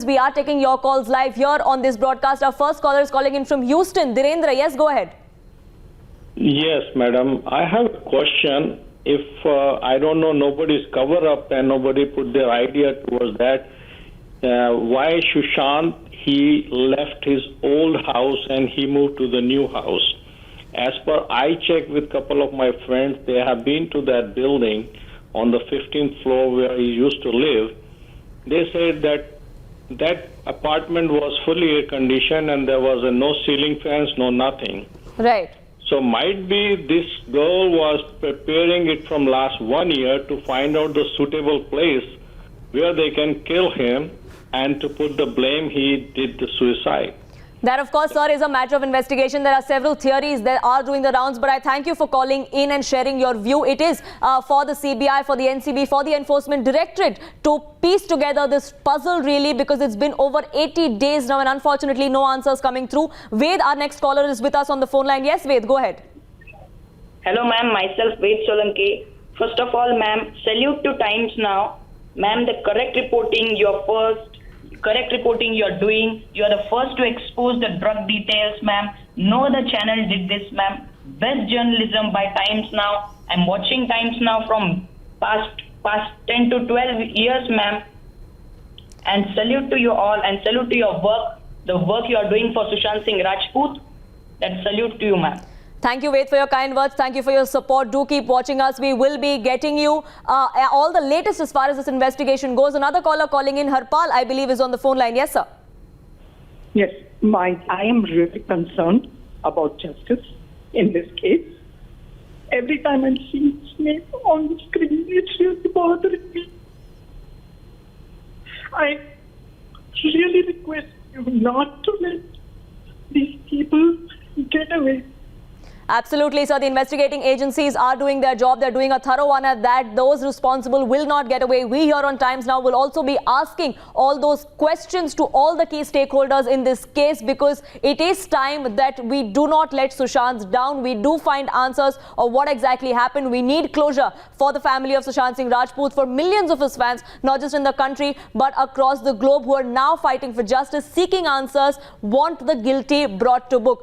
We are taking your calls live here on this broadcast. Our first caller is calling in from Houston. Dhirendra, yes, go ahead. Yes, madam. I have a question. If I don't know, nobody's cover up and nobody put their idea towards that, why Sushant, he left his old house and he moved to the new house? As per I checked with a couple of my friends, they have been to that building on the 15th floor where he used to live. They said that apartment was fully air conditioned and there was no ceiling fans, no nothing. Right. So might be this girl was preparing it from last 1 year to find out the suitable place where they can kill him and to put the blame he did the suicide. That, of course, sir, is a matter of investigation. There are several theories that are doing the rounds, but I thank you for calling in and sharing your view. It is for the CBI, for the NCB, for the Enforcement Directorate to piece together this puzzle, really, because it's been over 80 days now and unfortunately no answers coming through. Ved, our next caller, is with us on the phone line. Yes, Ved, go ahead. Hello, ma'am. Myself, Ved Solanki. First of all, ma'am, salute to Times Now. Ma'am, the correct reporting you're doing. You are the first to expose the drug details, ma'am. No other channel did this, ma'am. Best journalism by Times Now. I'm watching Times Now from past 10 to 12 years, ma'am. And salute to you all and salute to your work, the work you are doing for Sushant Singh Rajput. That salute to you, ma'am. Thank you, Ved, for your kind words. Thank you for your support. Do keep watching us. We will be getting you all the latest as far as this investigation goes. Another caller calling in, Harpal, I believe, is on the phone line. Yes, sir. Yes, I am really concerned about justice in this case. Every time I see his name on the screen, it's really bothering me. I really request you not to let these people get away. Absolutely, sir. The investigating agencies are doing their job. They're doing a thorough one at that. Those responsible will not get away. We here on Times Now will also be asking all those questions to all the key stakeholders in this case, because it is time that we do not let Sushant down. We do find answers of what exactly happened. We need closure for the family of Sushant Singh Rajput, for millions of his fans, not just in the country, but across the globe, who are now fighting for justice, seeking answers, want the guilty brought to book.